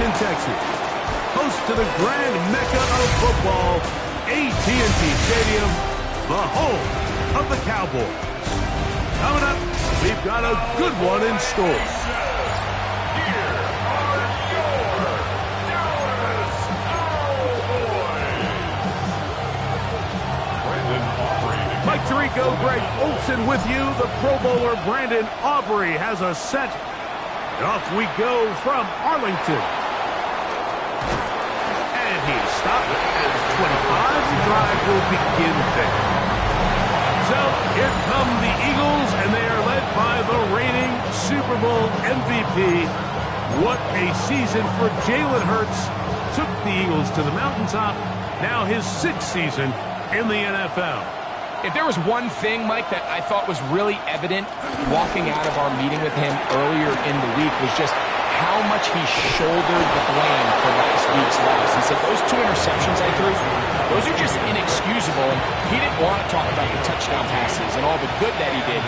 Arlington, Texas, host to the grand mecca of football, AT&T Stadium, the home of the Cowboys. Coming up, we've got a good one in store. Mike Tirico, Greg Olsen with you. The Pro Bowler Brandon Aubrey has us set. And off we go from Arlington. And he's stopped at 25. The drive will begin there. So here come the Eagles, and they are led by the reigning Super Bowl MVP. What a season for Jalen Hurts. Took the Eagles to the mountaintop. Now his 6th season in the NFL. If there was one thing, Mike, that I thought was really evident walking out of our meeting with him earlier in the week was just how much he shouldered the blame for last week's loss. He said, those 2 interceptions I threw, those are just inexcusable. And he didn't want to talk about the touchdown passes and all the good that he did.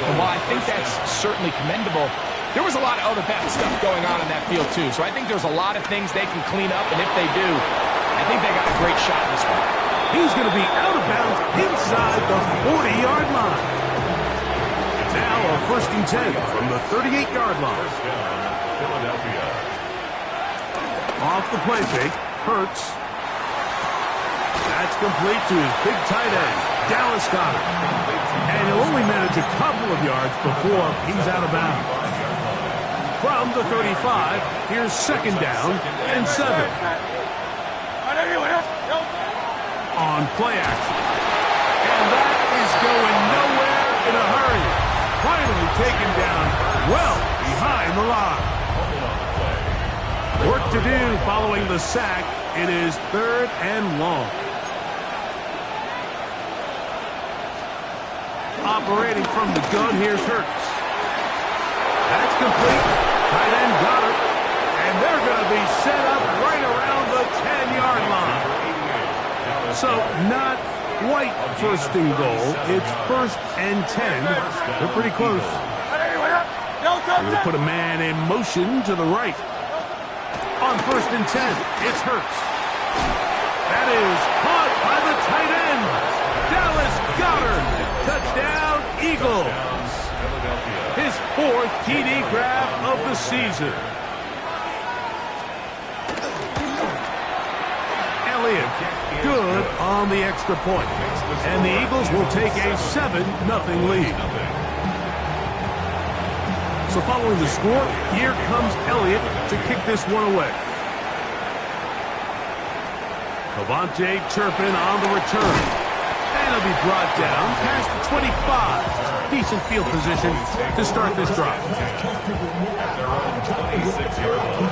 And while I think that's certainly commendable, there was a lot of other bad stuff going on in that field, too. So I think there's a lot of things they can clean up. And if they do, I think they got a great shot in this one. He's going to be out of bounds inside the 40-yard line. It's now a 1st and 10 from the 38-yard line. Philadelphia. Off the play fake, Hurts. That's complete to his big tight end, Dallas Goedert. And he'll only manage a couple of yards before he's out of bounds. From the 35, here's 2nd down and 7. On play action. And that is going nowhere in a hurry. Finally taken down well behind the line. Work to do following the sack. It is 3rd and long. Operating from the gun, here's Hurts. That's complete. Tight end Goedert. And they're going to be set up right around the 10-yard line. So not quite 1st and goal. It's 1st and 10. They're pretty close. We're going to put a man in motion to the right. On 1st and 10, it's Hurts. That is caught by the tight end, Dallas Goedert. Touchdown, Eagles. His 4th TD grab of the season. Elliott, good on the extra point. And the Eagles will take a 7-0 lead. So following the score, here comes Elliott to kick this one away. Cavante Turpin on the return. And he'll be brought down past the 25. Decent field position to start this drive. At their own 26-yard line.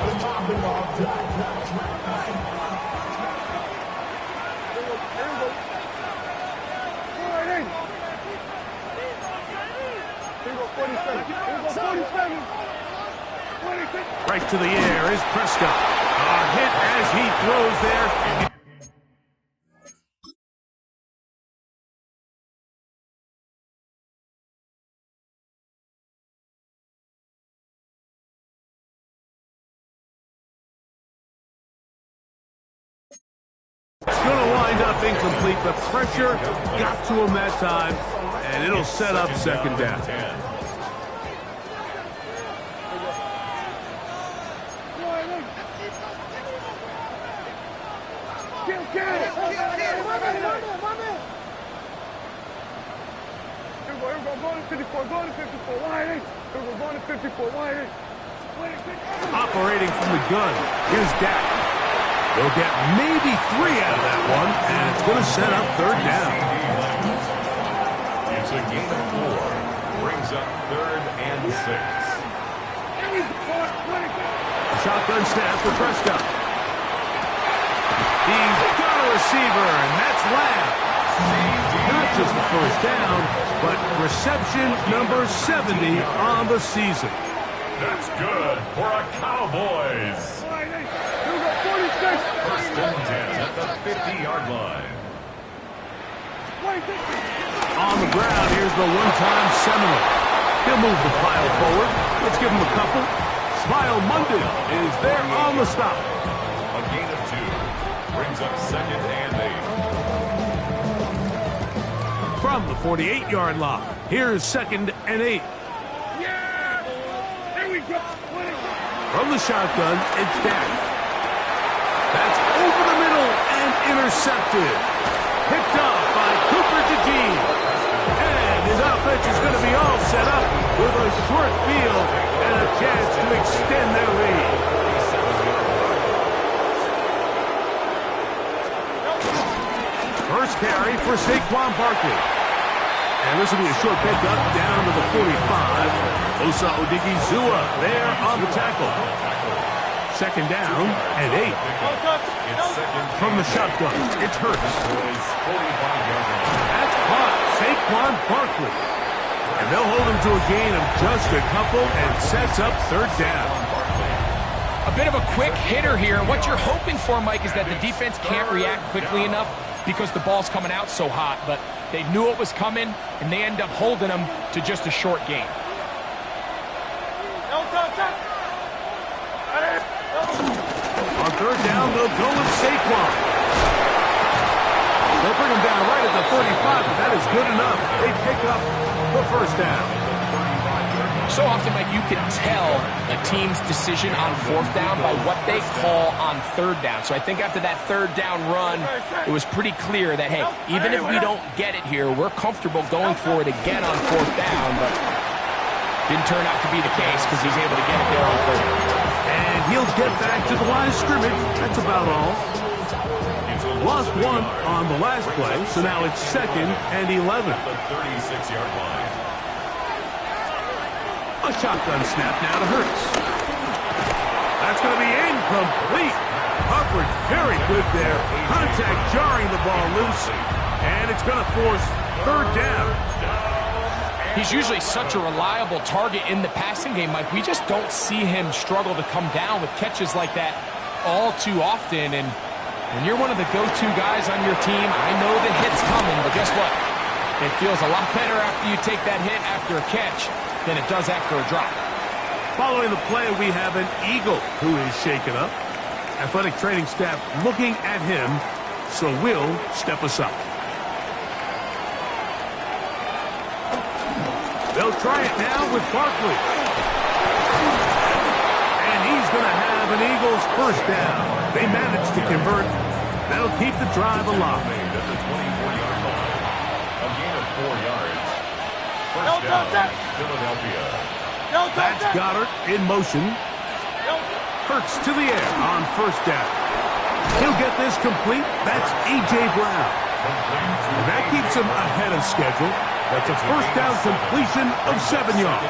Right to the air is Prescott. A hit as he throws there. It's going to wind up incomplete. The pressure got to him that time, and it'll set up 2nd down. Operating from the gun, here's Dak. They'll get maybe 3 out of that one, and it's going to set up 3rd down. It's a gain of 4. Brings up 3rd and 6. Shotgun snap for Prescott. He's got a receiver, and that's Lamb. Not just the 1st down, but reception number 70 on the season. That's good for a Cowboys. 1st and 10 at the 50-yard line. On the ground, here's the one-time Seminole. He'll move the pile forward. Let's give him a couple. Smile Monday is there on the stop. A gain of 2. Brings up 2nd and 8. From the 48-yard line, here's 2nd and 8. From the shotgun, it's down. That's over the middle and intercepted. Picked up by Cooper DeGene. And his offense is going to be all set up with a short field and a chance to extend their lead. First carry for Saquon Barkley. And this will be a short pickup down to the 45. Osa Odigizua there on the tackle. 2nd down and 8. From the shotgun, it's Hurts. That's caught. Saquon Barkley. And they'll hold him to a gain of just a couple and sets up 3rd down. A bit of a quick hitter here. What you're hoping for, Mike, is that the defense can't react quickly enough because the ball's coming out so hot. But they knew it was coming, and they end up holding them to just a short gain. On 3rd down, they'll go with Saquon. They'll bring him down right at the 35, but that is good enough. They pick up the 1st down. So often, Mike, you can tell a team's decision on 4th down by what they call on 3rd down. So I think after that 3rd down run, it was pretty clear that, hey, even if we don't get it here, we're comfortable going for it again on 4th down, but didn't turn out to be the case because he's able to get it there on 3rd. And he'll get back to the line of scrimmage. That's about all. Lost 1 on the last play, so now it's 2nd and 11. The 36-yard line. A shotgun snap now to Hurts. That's going to be incomplete. Coverage very good there. Contact jarring the ball loose. And it's going to force 3rd down. He's usually such a reliable target in the passing game, Mike. We just don't see him struggle to come down with catches like that all too often. And when you're one of the go-to guys on your team, I know the hit's coming, but guess what? It feels a lot better after you take that hit after a catch than it does after a drop. Following the play, we have an Eagle who is shaken up. Athletic training staff looking at him, so will step aside. They'll try it now with Barkley. And he's going to have an Eagles 1st down. They managed to convert. That'll keep the drive alive. At the 24-yard line. A gain of 4 yards. 1st down, Philadelphia. That's Goddard in motion. Hurts to the air on 1st down. He'll get this complete. That's A.J. Brown. And that keeps him ahead of schedule. That's a 1st down completion of 7 yards.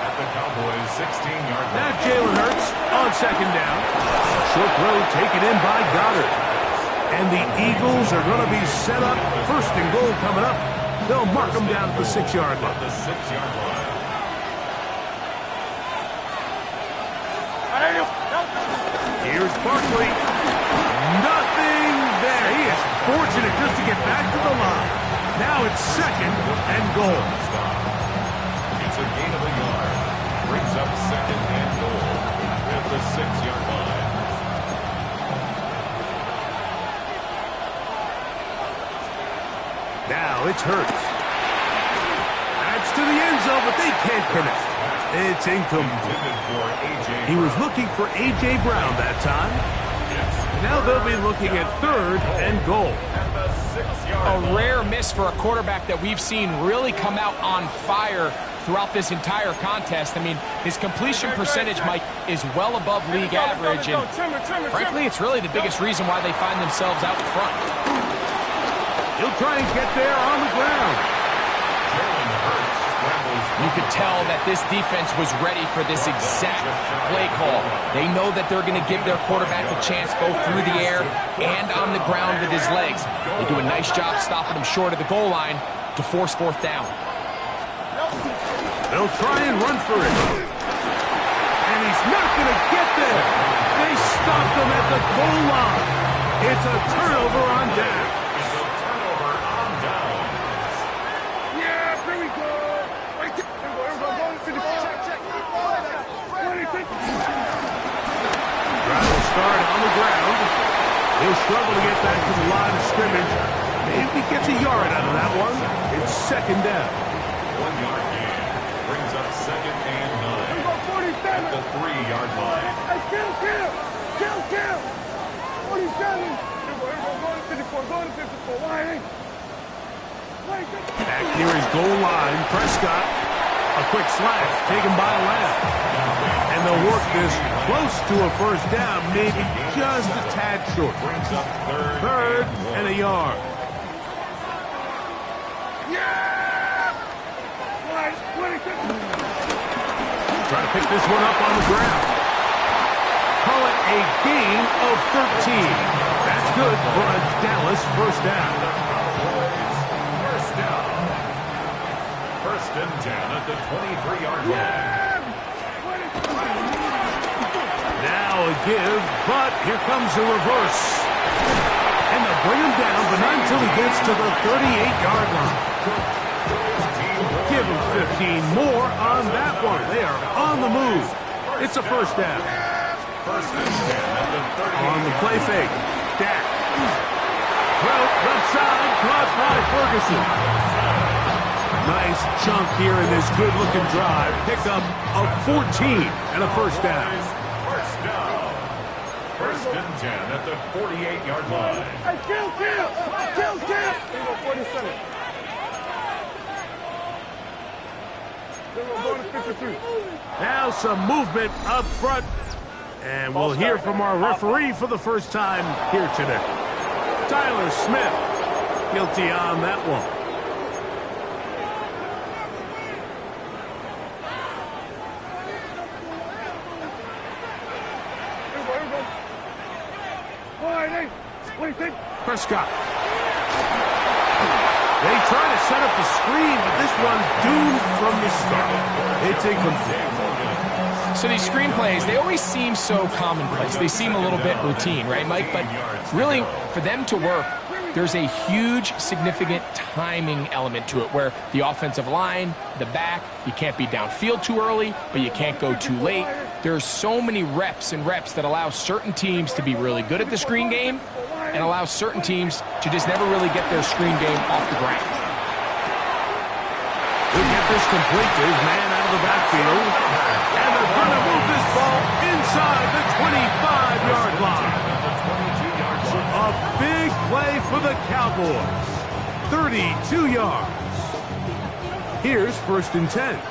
At the Cowboys' 16-yard line. Now Jalen Hurts on 2nd down. Short throw taken in by Goddard. And the Eagles are going to be set up. 1st and goal coming up. They'll mark them down at the 6-yard line. The 6-yard line. Here's Barkley. Nothing there. He is fortunate just to get back to the line. Now it's 2nd and goal. It's a gain of a yard. Brings up 2nd and goal at the 6-yard line. Now it's Hurts. That's to the end zone, but they can't connect. It's incomplete. He was looking for A.J. Brown that time. Now they'll be looking at 3rd and goal. A rare miss for a quarterback that we've seen really come out on fire throughout this entire contest. I mean, his completion percentage, Mike, is well above league average, and frankly, it's really the biggest reason why they find themselves out in front. He'll try and get there on the ground. You could tell that this defense was ready for this exact play call. They know that they're going to give their quarterback a chance both through the air and on the ground with his legs. They do a nice job stopping him short of the goal line to force 4th down. They'll try and run for it. And he's not going to get there. They stopped him at the goal line. It's a turnover on down. start on the ground. He'll struggle to get back to the line of scrimmage. Maybe gets a yard out of that one. It's second down. 1 yard gain. Brings up second and 9. At the 3-yard line. Kill! 47! Back near his goal line, Prescott. A quick slash taken by Lamb. And they'll work this close to a first down, maybe just a tad short. Brings up Third and a yard. Try to pick this one up on the ground. Call it a gain of 13. That's good for a Dallas first down. First down. First and 10 at the 23-yard line. Now a give, but here comes the reverse. And they'll bring him down, but not until he gets to the 38-yard line. Give him 15 more on that one. They are on the move. It's a first down. First and 10 at the 38. On the play fake. Dak. Throw left side, caught by Ferguson. Nice chunk here in this good-looking drive. Pick up of 14 and a first down. First down. First and 10 at the 48-yard line. Kill! 47. Now some movement up front. And we'll hear from our referee for the first time here today. Tyler Smith, guilty on that one. Prescott. They try to set up the screen, but this one's doomed from the start. It's incomplete. So these screenplays, they always seem so commonplace. They seem a little bit routine, right, Mike? But really, for them to work, there's a huge, significant timing element to it where the offensive line, the back, you can't be downfield too early, but you can't go too late. There's so many reps and reps that allow certain teams to be really good at the screen game and allow certain teams to just never really get their screen game off the ground. He'll get this complete to his man out of the backfield. And they're going to move this ball inside the 25-yard line. A big play for the Cowboys. 32 yards. Here's first and 10.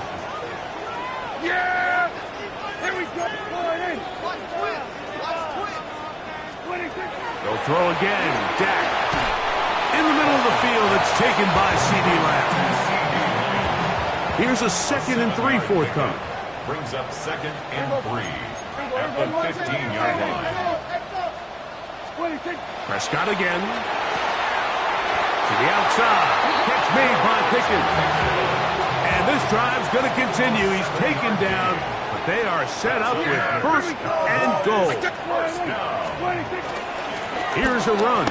Yeah! Here we go. They'll throw again. Dak. In the middle of the field, it's taken by C.D. Lamb. Here's a second and 3 forthcoming. Brings up second and 3 at the 15-yard line. Prescott again. To the outside. Catch made by Pickens. And this drive's going to continue. He's taken down, but they are set up with first and goal. Here's a run.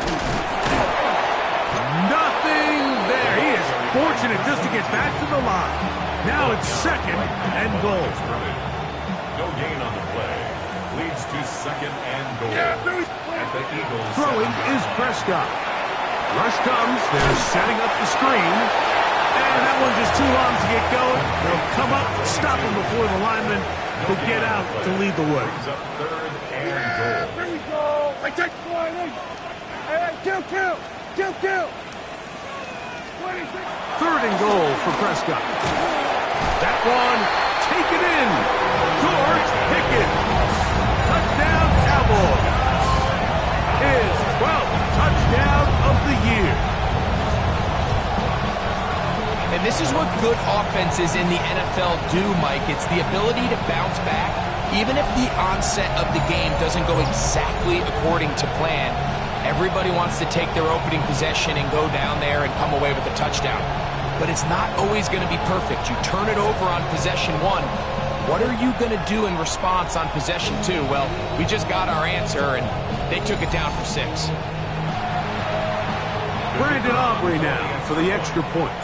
Nothing there. He is fortunate just to get back to the line. Now it's second and goal. No gain on the play. Leads to second and goal. At the Eagles. Throwing is Prescott. Rush comes. They're setting up the screen. And that one's just too long to get going. They'll come up, stop him before the lineman could get out to lead the way. Brings up third and goal. Here we go. I take the line in. Kill. Third and goal for Prescott. That one taken in. George Pickens. Touchdown Cowboys. His 12th touchdown of the year. And this is what good offenses in the NFL do, Mike. It's the ability to bounce back, even if the onset of the game doesn't go exactly according to plan. Everybody wants to take their opening possession and go down there and come away with a touchdown. But it's not always going to be perfect. You turn it over on possession 1. What are you going to do in response on possession 2? Well, we just got our answer, and they took it down for 6. Brandon Aubrey now for the extra point.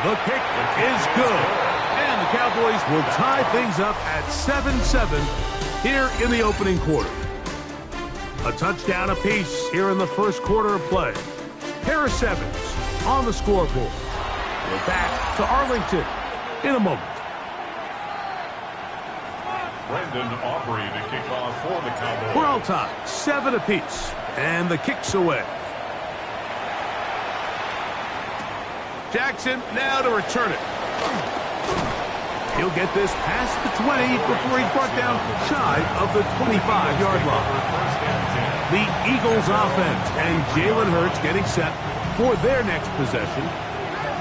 The kick is good. And the the Cowboys will tie things up at 7-7 here in the opening quarter. A touchdown apiece here in the first quarter of play. Pair of sevens on the scoreboard. We're back to Arlington in a moment. Brendan Aubrey to kick off for the Cowboys. We're all tied, 7 apiece, and the kick's away. Jackson now to return it. He'll get this past the 20 before he's brought down shy of the 25-yard line. The Eagles offense and Jalen Hurts getting set for their next possession.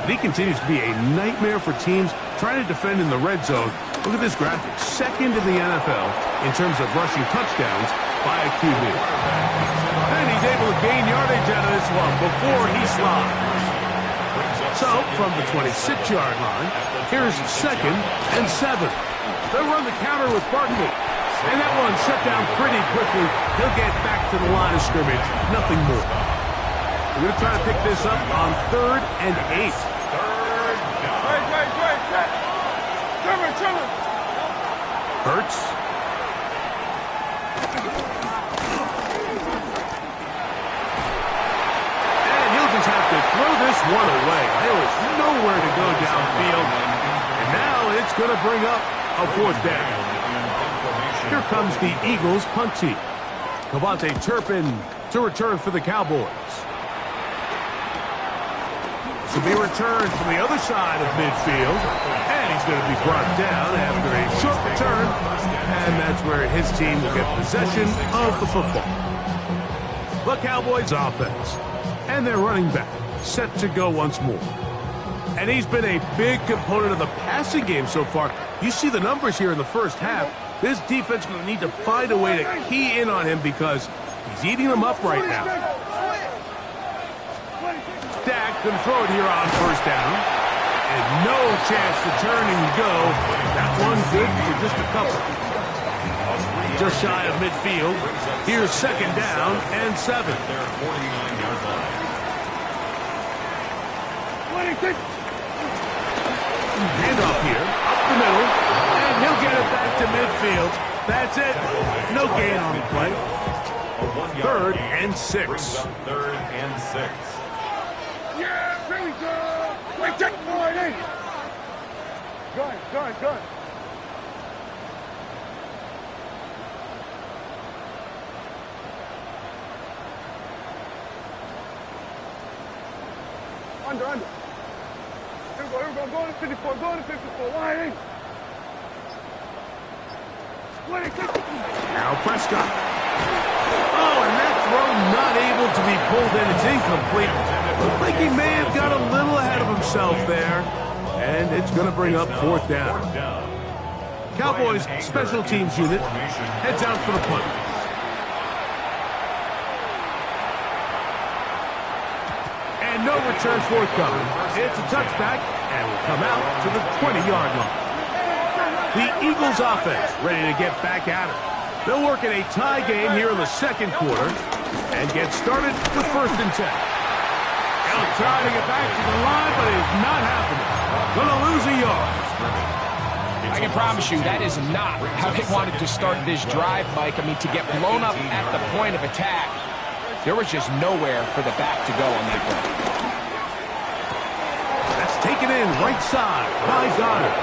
And he continues to be a nightmare for teams trying to defend in the red zone. Look at this graphic. Second in the NFL in terms of rushing touchdowns by a QB. And he's able to gain yardage out of this one before he slides. So, from the 26-yard line, here's 2nd and 7. They'll run the counter with Barkley. And that one shut down pretty quickly. He'll get back to the line of scrimmage. Nothing more. We're going to try to pick this up on 3rd and 8. Hurts. And he'll just have to throw this one away. There was nowhere to go downfield. And now it's going to bring up a 4th down. Here comes the Eagles punt team. Cavante Turpin to return for the Cowboys. To be returned from the other side of midfield. And he's going to be brought down after a short return. And that's where his team will get possession of the football. The Cowboys offense. And their running back set to go once more. And he's been a big component of the passing game so far. You see the numbers here in the first half. This defense is going to need to find a way to key in on him because he's eating them up right now. Dak going to throw it here on 1st down. And no chance to turn and go. That one good for just a couple. Just shy of midfield. Here's 2nd down and 7. Handoff here, up the middle, and he'll get it back to midfield. That's it. No gain on the play. 3rd and 6. 3rd and 6. Yeah, here we go. Wait, check the line in. Go. Under. Here we go. Go to 54. Line in. Now Prescott. Oh, and that throw not able to be pulled in. It's incomplete. Looks like he may have got a little ahead of himself there. And it's going to bring up 4th down. Cowboys special teams unit heads out for the punt. And no return forthcoming. It's a touchback and will come out to the 20-yard line. The Eagles offense ready to get back at it. They'll work in a tie game here in the 2nd quarter and get started with 1st and 10. They'll try to get back to the line, but it's not happening. Gonna lose a yard. I can promise you that is not how they wanted to start this drive, Mike. I mean, to get blown up at the point of attack, there was just nowhere for the back to go on that play. That's taken in right side by Goddard.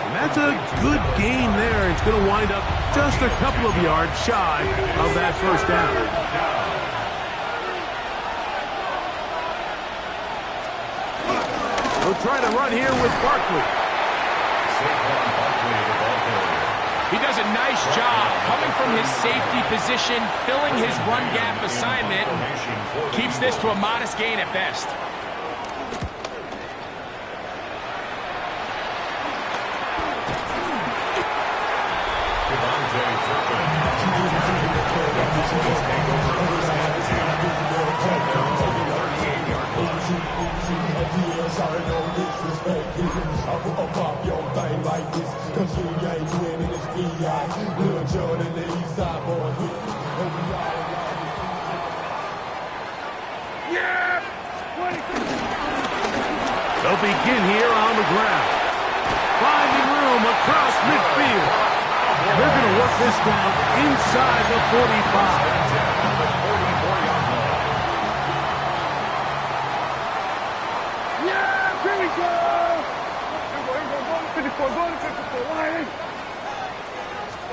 And that's a good gain there. It's going to wind up just a couple of yards shy of that 1st down. We'll try to run here with Barkley. He does a nice job coming from his safety position, filling his run gap assignment. Keeps this to a modest gain at best. They'll begin here on the ground. Finding him across midfield. And they're going to work this down inside the 45. Yeah, here we go. Here we go. Go to 54. Go to 54. Wide in.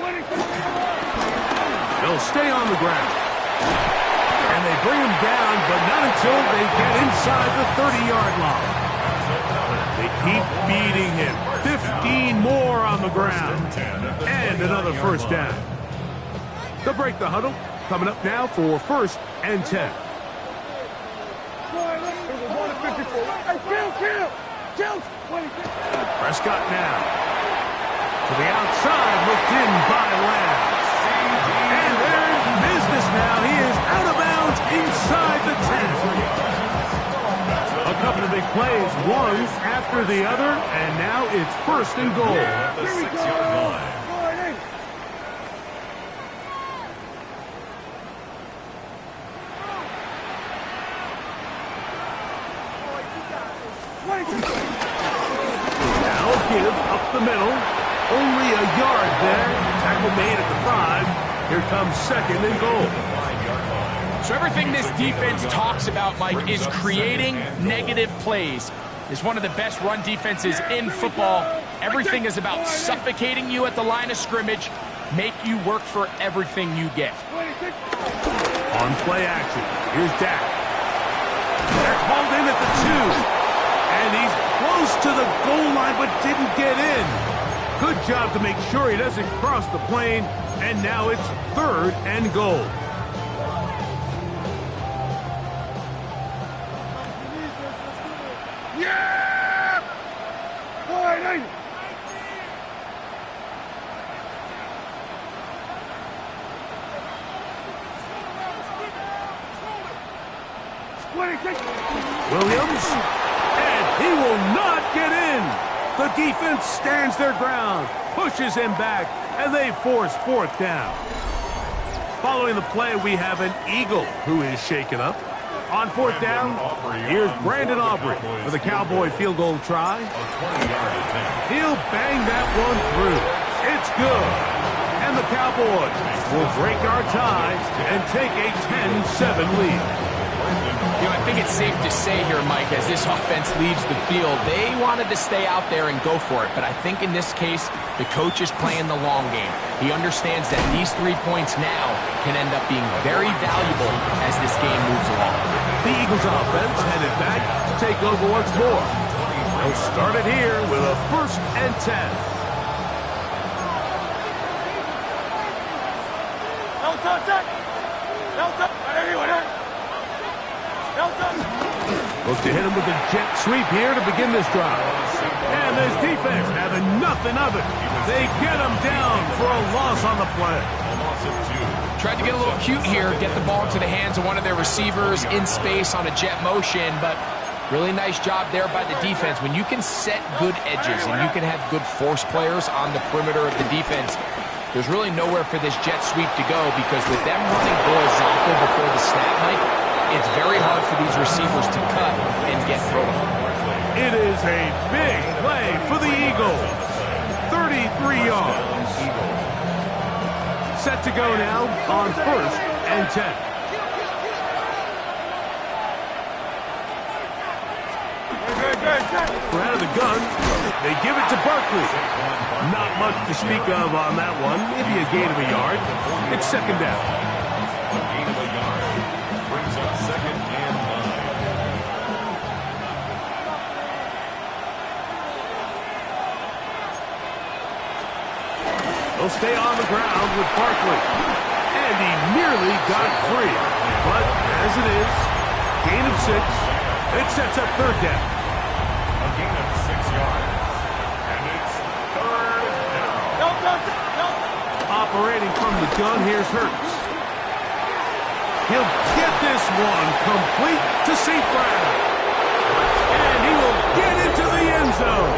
20, 54. They'll stay on the ground. And they bring him down, but not until they get inside the 30-yard line. They keep beating him. 15 more on the ground. And another first down. They'll break the huddle. Coming up now for 1st and 10. Prescott now. To the outside, looked in by Lamb. And they're in business now. He is out of bounds inside the 10. A couple of big plays, one after the other, and now it's 1st and goal. The 6-yard line. Now give up the middle. Only a yard there. Tackle made at the 5. Here comes 2nd and goal. So everything this defense talks about, Mike, is creating negative plays. It's one of the best run defenses in football. Everything is about suffocating you at the line of scrimmage, make you work for everything you get. On play action, here's Dak. That's hauled in at the 2. And he's close to the goal line, but didn't get in. Good job to make sure he doesn't cross the plane. And now it's 3rd and goal. Yeah! Wide in. Williams, and he will not get in. The defense stands their ground, pushes him back, and they force 4th down. Following the play, we have an Eagle who is shaken up. On 4th down, here's Brandon Aubrey for the Cowboy field goal try. He'll bang that one through. It's good. And the Cowboys will break our tie and take a 10-7 lead. You know, I think it's safe to say here, Mike, as this offense leaves the field, they wanted to stay out there and go for it. But I think in this case, the coach is playing the long game. He understands that these 3 points now can end up being very valuable as this game moves along. The Eagles offense headed back to take over once more. They'll start it here with a 1st and 10. Look to hit him with a jet sweep here to begin this drive. And this defense having nothing of it. They get him down for a loss on the play. Tried to get a little cute here, get the ball into the hands of one of their receivers in space on a jet motion, but really nice job there by the defense. When you can set good edges and you can have good force players on the perimeter of the defense, there's really nowhere for this jet sweep to go, because with them running horizontal before the snap, Mike, it's very hard for these receivers to cut and get vertical. It is a big play for the Eagles. 33 yards. Set to go now on 1st and 10. We're out of the gun. They give it to Barkley. Not much to speak of on that one. Maybe a gain of a yard. It's 2nd down. A gain of a yard brings up 2nd and 9. They'll stay on the ground with Barkley. And he nearly got free. But as it is, gain of 6. It sets up 3rd down. A gain of 6 yards. And it's 3rd down. Operating from the gun, here's Hurts. He'll get this one complete to St. Brown. And he will get into the end zone.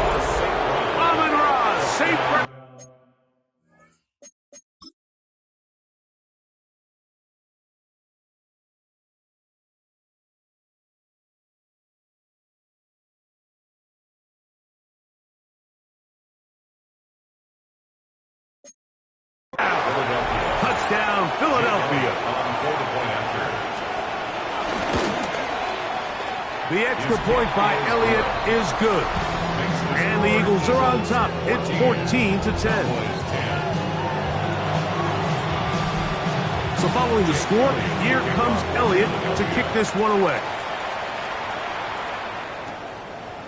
Amon-Ra, St. Brown. Philadelphia. Touchdown, Philadelphia. For the point after. The extra point by Elliott is good. And the Eagles are on top. It's 14-10. So following the score, here comes Elliott to kick this one away.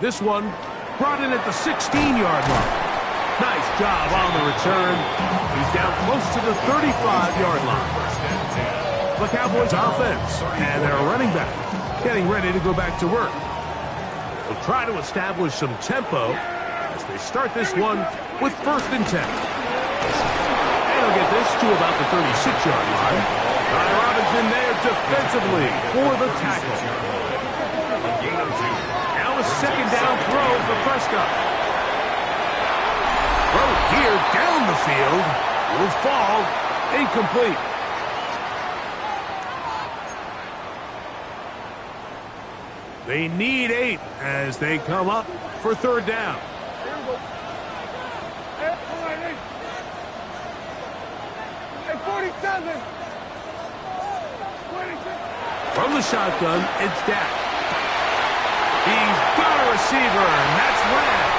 This one brought in at the 16-yard line. Nice job on the return. He's down close to the 35-yard line. The Cowboys offense and their running back getting ready to go back to work. They'll try to establish some tempo as they start this one with 1st and 10. And they'll get this to about the 36-yard line. Ryan Robinson there defensively for the tackle. Now a 2nd down throw for Prescott. Throw here down the field will fall incomplete. They need 8 as they come up for 3rd down. Hey, 47. 26. From the shotgun, it's Dak. He's got a receiver, and that's Lamb.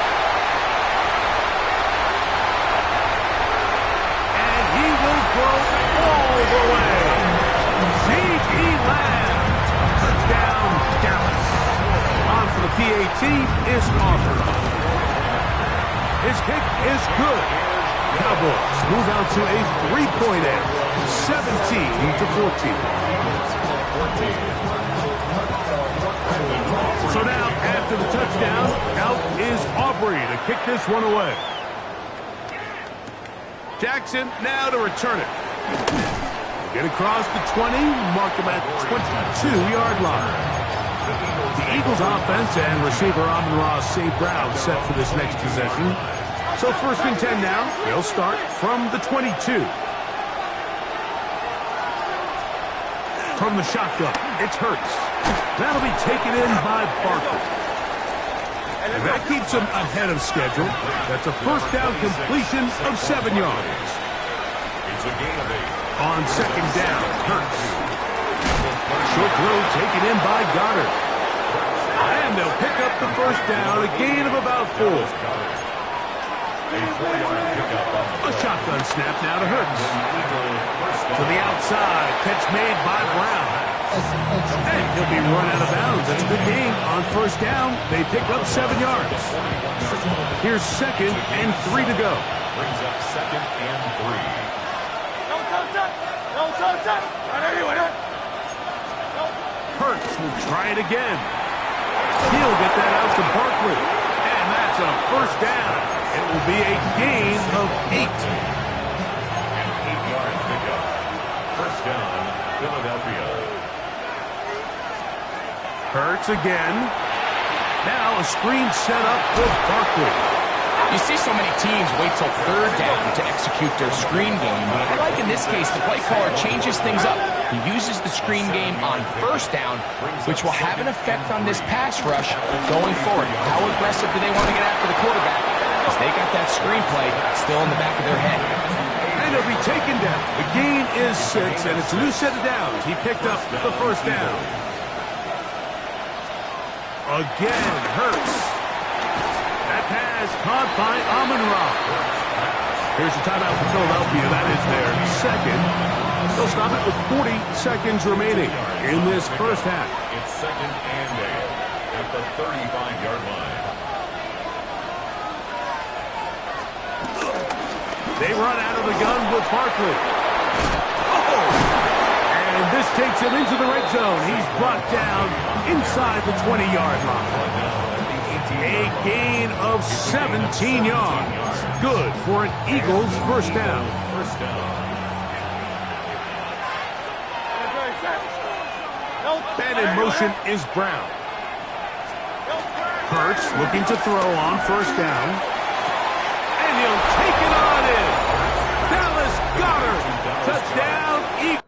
And he will go all the way. C.D. Lamb. Touchdown, Dallas. On for the PAT is Auburn. His kick is good. Cowboys move out to a 3-point edge, 17-14. So now, after the touchdown, out is Aubrey to kick this one away. Jackson now to return it. Get across the 20, mark him at the 22-yard line. The Eagles offense and receiver Amon-Ra St. Brown set for this next possession. So 1st and 10 now. They'll start from the 22. From the shotgun, it's Hurts. That'll be taken in by Barkley. And that keeps him ahead of schedule. That's a 1st down completion of 7 yards. It's a gain of 8. On 2nd down, Hurts. Short throw taken in by Goddard. And they'll pick up the 1st down, a gain of about 4. A shotgun snap now to Hurts. To the outside, catch made by Brown. And he'll be run out of bounds. That's a good gain. On 1st down, they pick up 7 yards. Here's 2nd and 3 to go. Brings up 2nd and 3. Hurts will try it again. He'll get that out to Barkley. And that's a 1st down. It will be a gain of 8. 8-yard pickup. 1st down, Philadelphia. Hurts again. Now a screen set up for Barkley. You see so many teams wait till 3rd down to execute their screen game. I like in this case the play caller changes things up. He uses the screen game on 1st down, which will have an effect on this pass rush going forward. How aggressive do they want to get after the quarterback? Because they got that screenplay still in the back of their head. And he'll be taken down. The gain is 6, and it's a new set of downs. He picked up the 1st down. Again, Hurts. That pass caught by Amon-Ra. Here's the timeout for Philadelphia. That is their 2nd. They'll stop it with 40 seconds remaining in this 1st half. It's 2nd and 8 at the 35-yard line. They run out of the gun with Barkley. And this takes him into the red zone. He's brought down inside the 20-yard line. A gain of 17 yards. Good for an Eagles 1st down. 1st down. And in motion is Brown. Hurts looking to throw on 1st down. And he'll take it on in. Dallas Goddard. Touchdown, Eagles.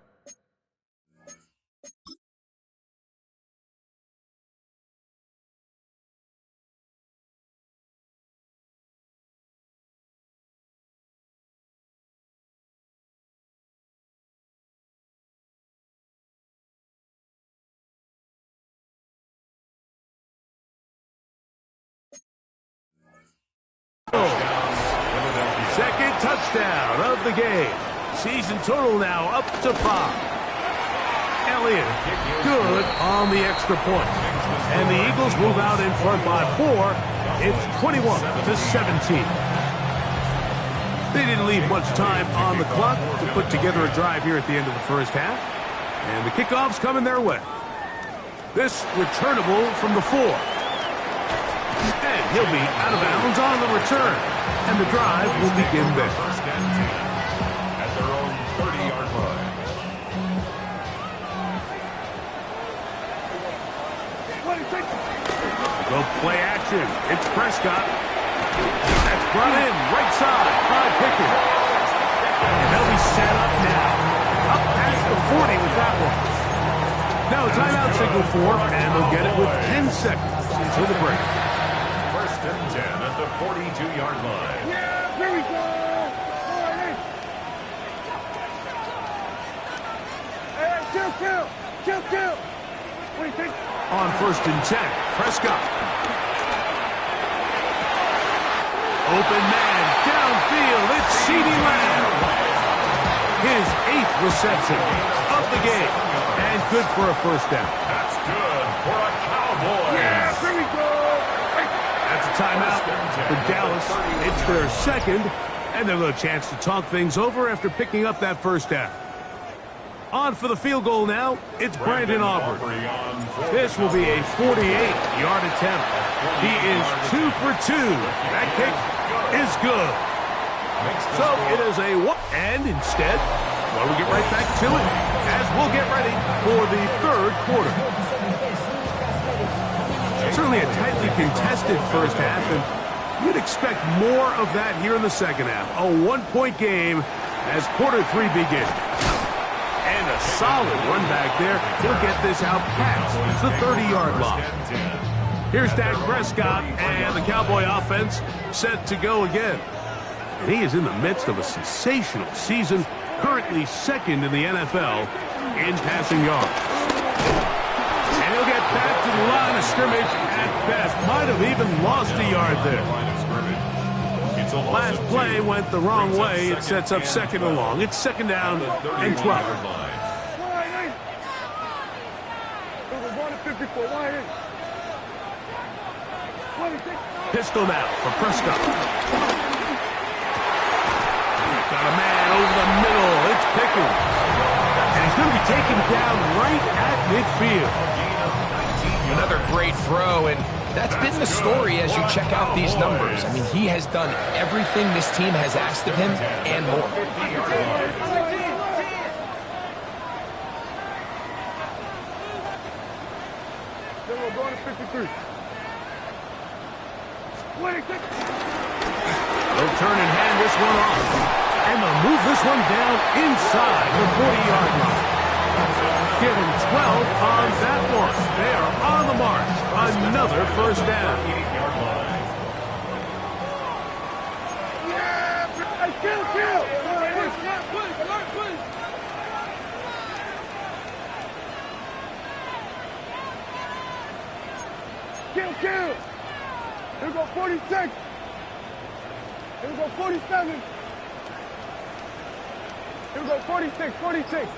Second touchdown of the game. Season total now up to 5. Elliott, good on the extra point. And the Eagles move out in front by 4. It's 21-17. They didn't leave much time on the clock to put together a drive here at the end of the first half. And the kickoff's coming their way. This returnable from the 4. And he'll be out of bounds on the return. And the drive will begin there. First and 10 at their own 30-yard line. Go play action. It's Prescott. That's brought in right side by Pickens. And they'll be set up now. Up past the 40 with that one. Now a timeout signal for, and they'll get it with 10 seconds to the break. First and 10 at the 42-yard line. Yeah, here we go. Hey, kill. What do you think? On first and 10, Prescott. Open man, downfield, it's CeeDee Lamb. His 8th reception of the game, and good for a first down. That's good for a Cowboys. Yeah, here we go. That's a timeout for Dallas. It's their second, and they'll have a chance to talk things over after picking up that first down. On for the field goal now, it's Brandon Aubrey. This will be a 48-yard attempt. He is 2 for 2. That kick is good. So it is a one. And instead, well, we'll get right back to it as we'll get ready for the third quarter. Certainly a tightly contested first half, and you'd expect more of that here in the second half. A one-point game as quarter 3 begins. And a solid run back there. He'll get this out past the 30-yard line. Here's Dak Prescott and the Cowboy offense set to go again. And he is in the midst of a sensational season, currently second in the NFL in passing yards. And he'll get back to the line of scrimmage at best. Might have even lost a yard there. Last play went the wrong way. It sets up second and long. It's second down and 12. Pistol now for Prescott. Got a man over the middle. It's Pickens. And he's going to be taken down right at midfield. Another great throw, and that's been the story as you check out these numbers. I mean, he has done everything this team has asked of him and more. Then we're going to 53. They'll turn and hand this one off. And they'll move this one down inside the 40-yard line. Give him 12 on that one. They are on the march. Another first down. Yeah, kill. Kill. Here we go, 46. Here we go, 47. Here we go, 46. 26.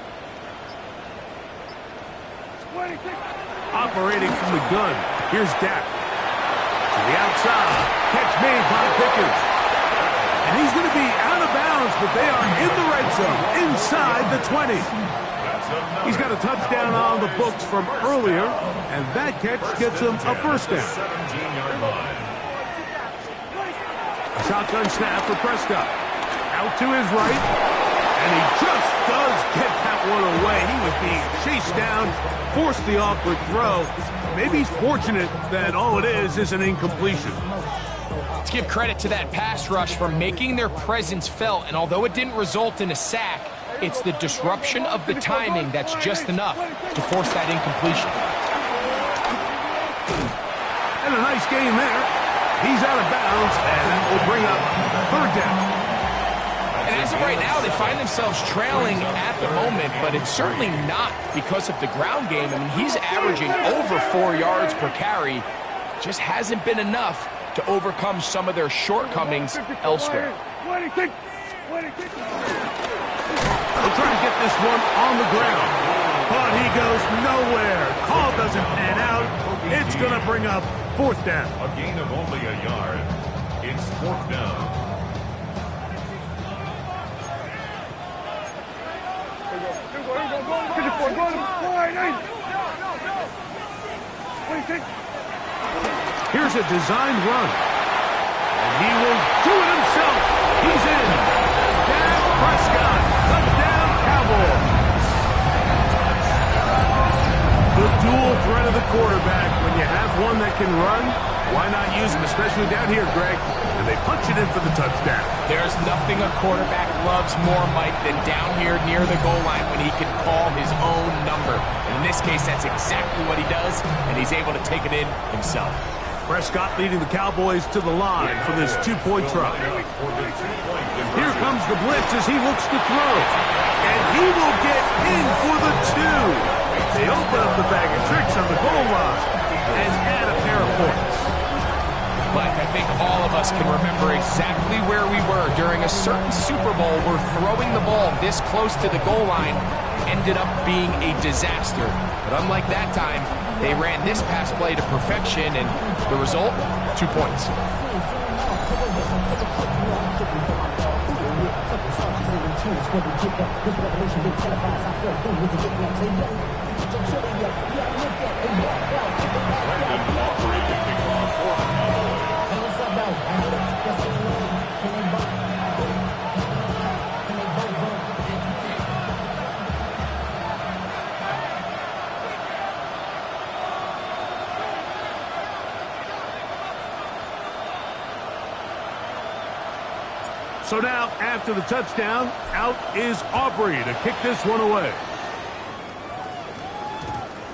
Operating from the gun. Here's Dak. To the outside. Catch made by Pickens. And he's going to be out of bounds, but they are in the red zone, inside the 20. He's got a touchdown on the books from earlier, and that catch gets him a first down. A shotgun snap for Prescott. Out to his right, and he just does get that one away. He was being chased down, forced the awkward throw. Maybe he's fortunate that all it is an incompletion. Let's give credit to that pass rush for making their presence felt, and although it didn't result in a sack, it's the disruption of the timing that's just enough to force that incompletion. And a nice game there. He's out of bounds, and that will bring up third down. And as of right now, they find themselves trailing at the moment, but it's certainly not because of the ground game. I mean, he's averaging over 4 yards per carry. Just hasn't been enough to overcome some of their shortcomings elsewhere. 26. They'll try to get this one on the ground, but he goes nowhere. Call doesn't pan out. It's going to bring up fourth down. A gain of only a yard. It's fourth down. Here's a designed run. And he will do it himself. He's in. Dak Prescott, touchdown Cowboys. The dual threat of the quarterback. When you have one that can run, why not use him, especially down here, Greg? And they punch it in for the touchdown. There's nothing a quarterback loves more, Mike, than down here near the goal line when he can call his own number. And in this case, that's exactly what he does, and he's able to take it in himself. Prescott leading the Cowboys to the line for this two-point try. Here comes the blitz as he looks to throw. And he will get in for the two. They open up the bag of tricks on the goal line and add a pair of points. Mike, I think all of us can remember exactly where we were during a certain Super Bowl where throwing the ball this close to the goal line ended up being a disaster. But unlike that time, they ran this pass play to perfection, and the result, 2 points. So now, after the touchdown, out is Aubrey to kick this one away.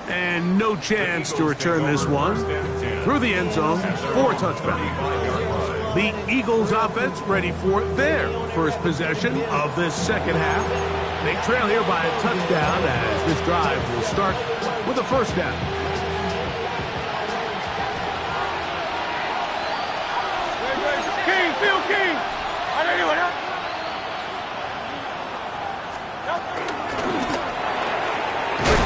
And no chance to return this one through the end zone for a touchback. The Eagles offense ready for their first possession of this second half. They trail here by a touchdown as this drive will start with a first down. King, Phil King.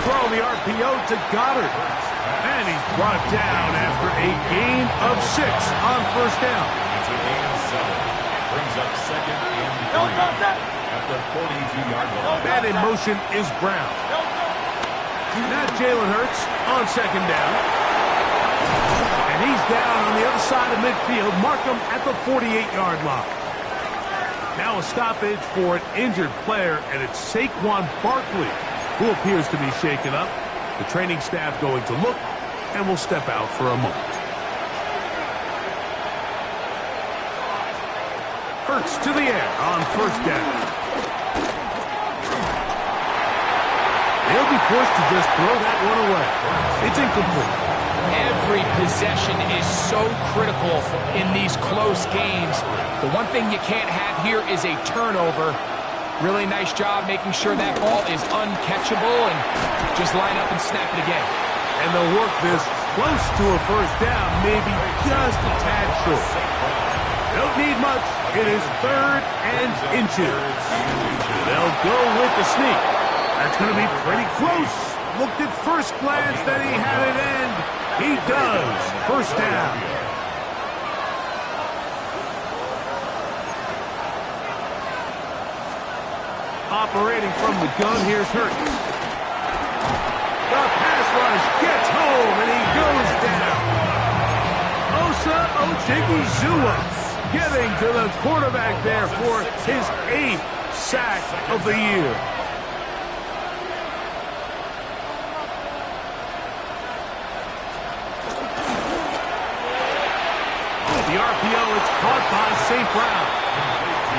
Throw the RPO to Goddard. And he's brought down after a gain of 6 on first down. It's a gain of 7. Brings up second and 3 at the 42-yard line. That in motion is Brown. Now Jalen Hurts on second down. And he's down on the other side of midfield. Mark him at the 48-yard line. Now a stoppage for an injured player, and it's Saquon Barkley who appears to be shaken up. The training staff going to look and will step out for a moment. Hurts to the air on first down. They'll be forced to just throw that one away. It's incomplete. Every possession is so critical in these close games. The one thing you can't have here is a turnover. Really nice job making sure that ball is uncatchable and just line up and snap it again. And they'll work this close to a first down, maybe just a tad short. Don't need much. It is third and inches. They'll go with the sneak. That's going to be pretty close. Looked at first glance that he had it end. He does. First down. Operating from the gun, here's Hurts. The pass rush gets home, and he goes down. Osa Ocheguizua getting to the quarterback there for his 8th sack of the year. The RPO, it's caught by St. Brown.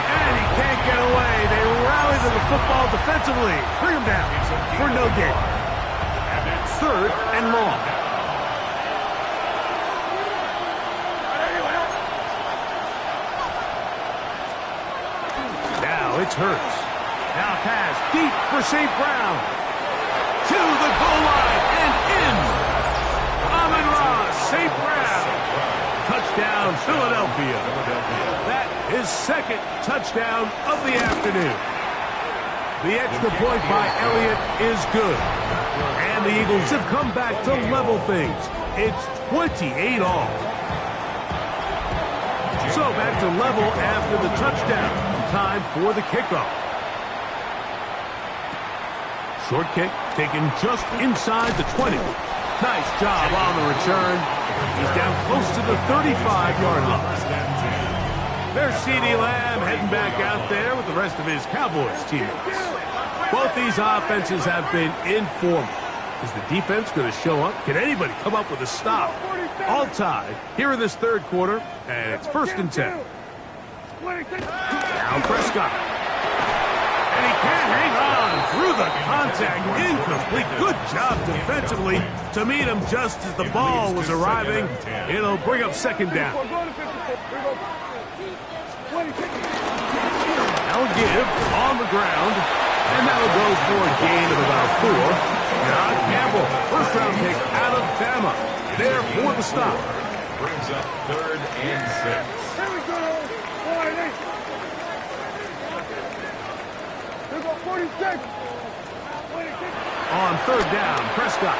And he can't get away. They rally to the football defensively. Bring him down for no gain. Third and long. Now it's Hurts. Now pass deep for St. Brown. To the goal line and in. Amon-Ra, St. Brown touchdown, Philadelphia. That is second touchdown of the afternoon. The extra point by Elliott is good. And the Eagles have come back to level things. It's 28 all. So back to level after the touchdown. Time for the kickoff. Short kick taken just inside the 20. Nice job on the return. He's down close to the 35-yard line. There's CeeDee Lamb heading back out there with the rest of his Cowboys teammates. Both these offenses have been informal. Is the defense going to show up? Can anybody come up with a stop? All tied here in this third quarter, and it's 1st and 10. Now Prescott. And he can't hang on through the contact. Incomplete. Good job defensively to meet him just as the ball was arriving. It'll bring up 2nd down. Now a give on the ground. And that'll go for a gain of about 4. John Campbell, first-round pick out of Bama. There for the stop. Brings up 3rd and 6. Here we go. Here we go, 46. On 3rd down, Prescott.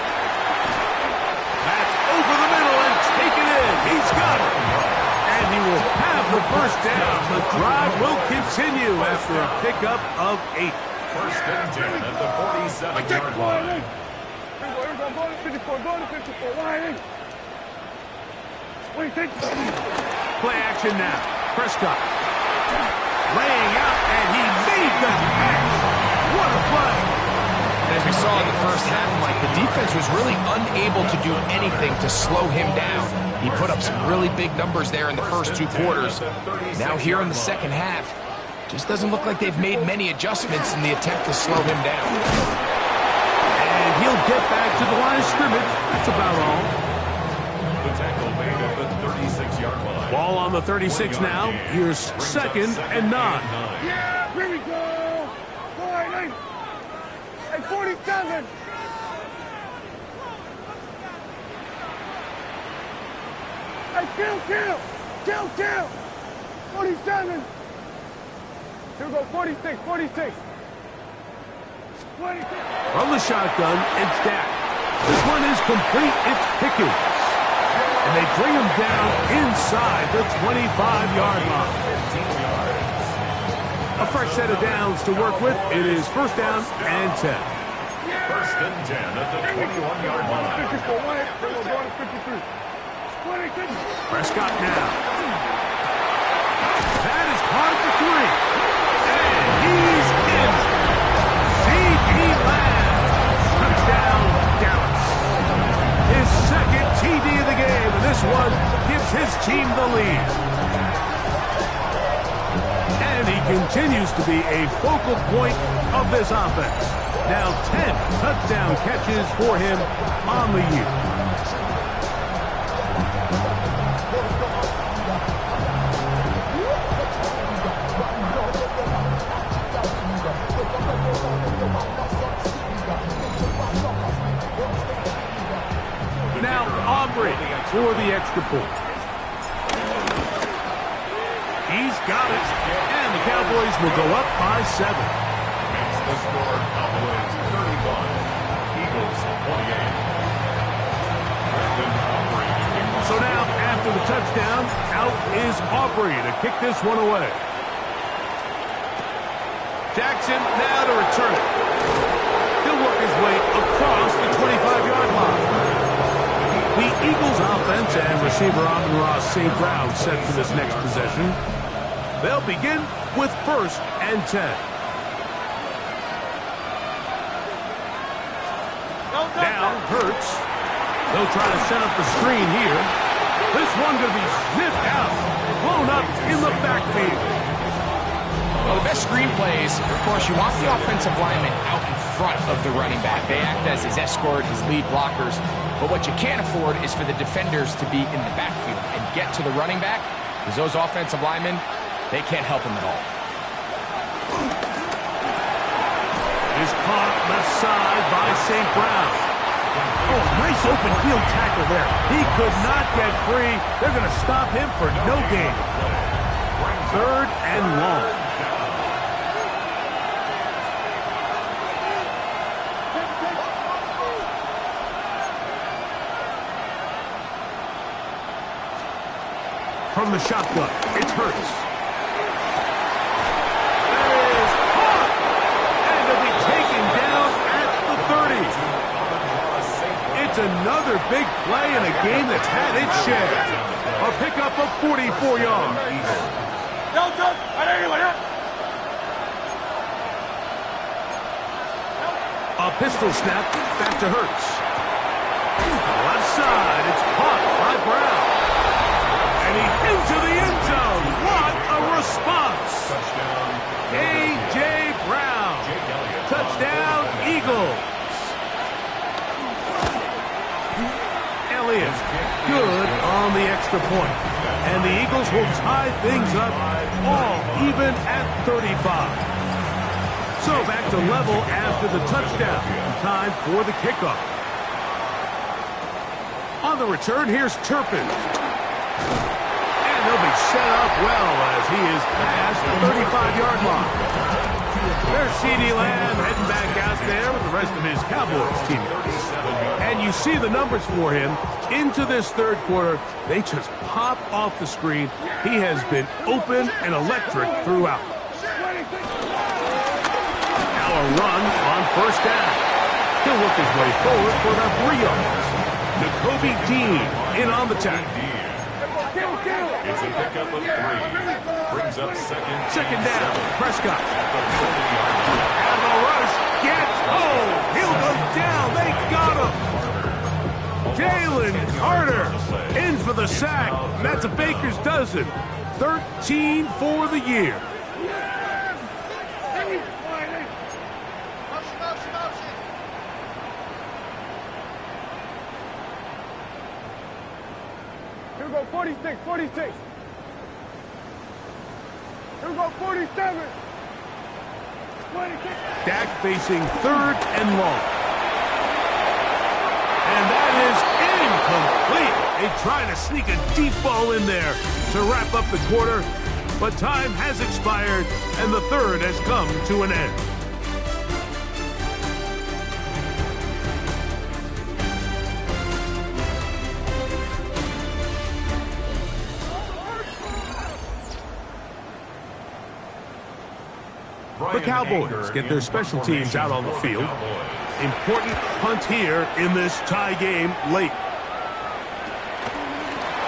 That's over the middle and taken in. He's got it. And he will have the first down. The drive will continue after a pickup of 8. 1st and 10 at the 47-yard line. Here we go, go to 54, go to 54. Wide in. Play action now. Prescott. Laying out, and he made the catch. What a play. As we saw in the first half, Mike, the defense was really unable to do anything to slow him down. He put up some really big numbers there in the first 2 quarters. Now here in the second half, just doesn't look like they've made many adjustments in the attempt to slow him down. And he'll get back to the line of scrimmage. That's about all. The tackle made at the 36-yard line. Ball on the 36 now. Here's 2nd and 9. Yeah, here we go. Wide in. At 47. Hey, kill. 47. Here we go, 46. 26. From the shotgun, it's Dak. This one is complete. It's Pickens. And they bring him down inside the 25-yard line. 15 yards. A fresh set of downs to work with. It is 1st down and 10. 1st and 10 at the 21-yard line. 54, 53. 26. Prescott now. That is caught at the 3. And he's in. CeeDee Lamb. Touchdown, Dallas. His 2nd TD of the game, and this one gives his team the lead. And he continues to be a focal point of this offense. Now 10 touchdown catches for him on the year. Now Aubrey for the extra point. He's got it. And the Cowboys will go up by 7. Makes the score Cowboys 31, Eagles 28. So now, after the touchdown, out is Aubrey to kick this one away. Jackson now to return it. He'll work his way across the 25-yard line. The Eagles offense and receiver Amon-Ra St. Brown set for this next possession. They'll begin with 1st and 10. Now Hurts. They'll try to set up the screen here. This one going to be sniffed out, blown up in the backfield. Well, the best screen plays, of course, you want the offensive lineman out in front of the running back. They act as his escort, his lead blockers. But what you can't afford is for the defenders to be in the backfield and get to the running back, because those offensive linemen, they can't help him at all. Is caught left side by St. Brown. Oh, nice open field tackle there. He could not get free. They're going to stop him for no gain. 3rd and long. From the shotgun, it's Hurts. That is caught! And they'll be taken down at the 30. It's another big play in a game that's had its share. A pickup of 44 yards. A pistol snap back to Hurts. Left side, it's caught by Brown. And he's into the end zone. What a response. A.J. Brown. Touchdown, Eagles. Elliott, good on the extra point. And the Eagles will tie things up all even at 35. So back to level after the touchdown. Time for the kickoff. On the return, here's Turpin. And they'll be set up well as he is past the 35-yard line. There's CeeDee Lamb heading back out there with the rest of his Cowboys teammates. And you see the numbers for him into this 3rd quarter. They just pop off the screen. He has been open and electric throughout. Now a run on 1st down. He'll work his way forward for about 3 yards. Nakobe Dean in on the tackle. It's a pickup of 3. Brings up second down. Prescott. And the rush gets. Oh, he'll go down. They got him. Jalen Carter in for the sack. That's a baker's dozen. 13 for the year. Here we go, 46, 46. Here we go, 47. 26. Dak facing 3rd and long. And that is incomplete. They try to sneak a deep ball in there to wrap up the quarter, but time has expired, and the 3rd has come to an end. The Cowboys get their special teams out on the field. Important punt here in this tie game late.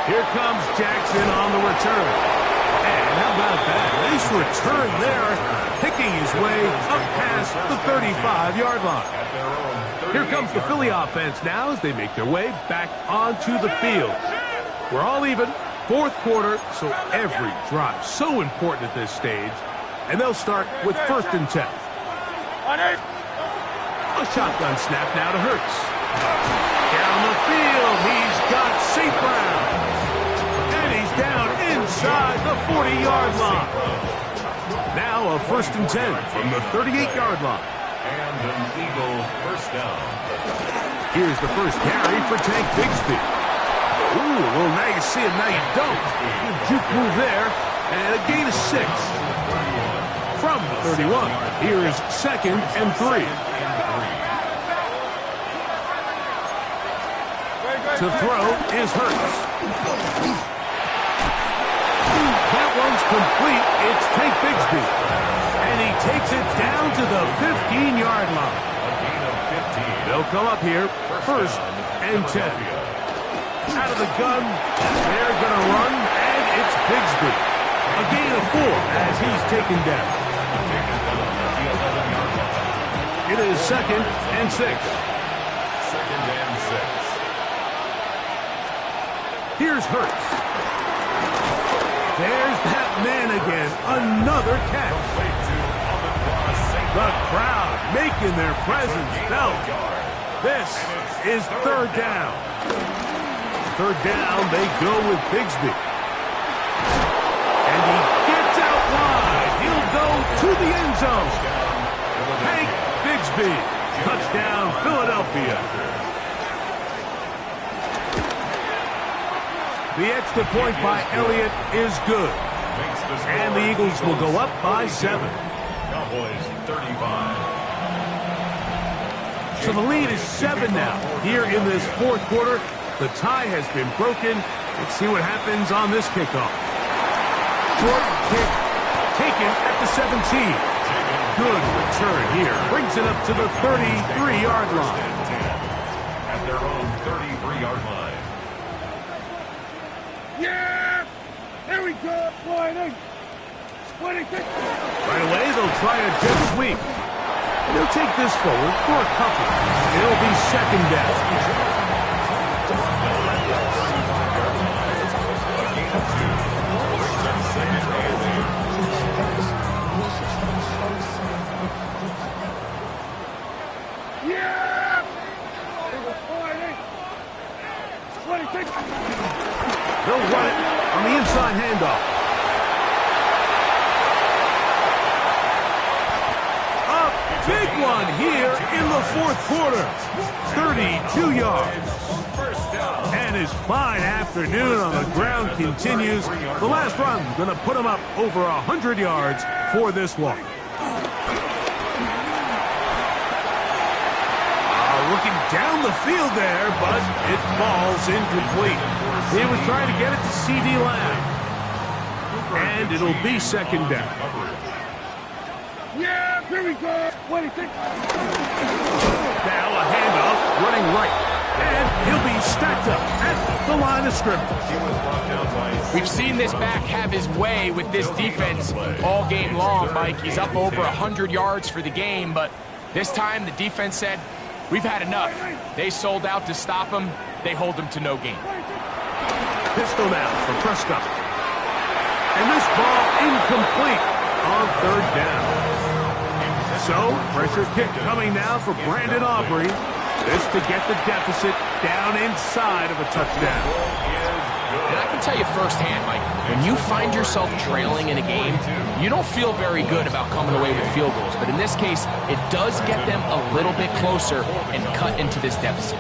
Here comes Jackson on the return. And how about that? Nice return there, picking his way up past the 35-yard line. Here comes the Philly offense now as they make their way back onto the field. We're all even, 4th quarter, so every drive so important at this stage. And they'll start with 1st and 10. A shotgun snap now to Hurts. Down the field, he's got St. Brown. And he's down inside the 40-yard line. Now a 1st and 10 from the 38-yard line. And an Eagle 1st down. Here's the first carry for Tank Bigsby. Ooh, well, now you see it, now you don't. Good juke move there, and a gain of 6. From the 31, here is 2nd and 3. To throw is Hurts. That one's complete. It's Tank Bigsby. And he takes it down to the 15-yard line. They'll come up here, 1st and 10. Out of the gun, they're going to run, and it's Bigsby. A gain of 4 as he's taken down. It is 2nd and 6. 2nd and 6. Here's Hurts. There's that man again. Another catch. The crowd making their presence felt. This is 3rd down. 3rd down, they go with Bigsby. And he gets out wide. He'll go to the end zone. Tank Bigsby. Touchdown, Philadelphia. The extra point by Elliott is good. And the Eagles will go up by 7. Cowboys 35. So the lead is 7 now. Here in this fourth quarter, the tie has been broken. Let's see what happens on this kickoff. Short kick taken at the 17. Good return here. Brings it up to the 33-yard line. At their own 33-yard line. Yeah! There we go! Sliding! Splitting kick! Right away, they'll try a jet sweep. And they'll take this forward for a couple. It'll be second down. Yeah! It was sliding! Splitting kick! They'll run it on the inside handoff. A big one here in the fourth quarter. 32 yards. And his fine afternoon on the ground continues. The last run going to put him up over 100 yards for this one. Looking down the field there, but it falls incomplete. He was trying to get it to C.D. Lamb. And it'll be second down. Yeah! Here we go! Splitting kick! Now a handoff running right. And he'll be stacked up at the line of scrimmage. We've seen this back have his way with this defense all game long, Mike. He's up over 100 yards for the game, but this time the defense said, we've had enough. They sold out to stop him. They hold him to no gain. Pistol now for Prescott. And this ball incomplete on third down. So, pressure kick coming now for Brandon Aubrey. This to get the deficit down inside of a touchdown. And I can tell you firsthand, Mike, when you find yourself trailing in a game, you don't feel very good about coming away with field goals. But in this case, it does get them a little bit closer and cut into this deficit.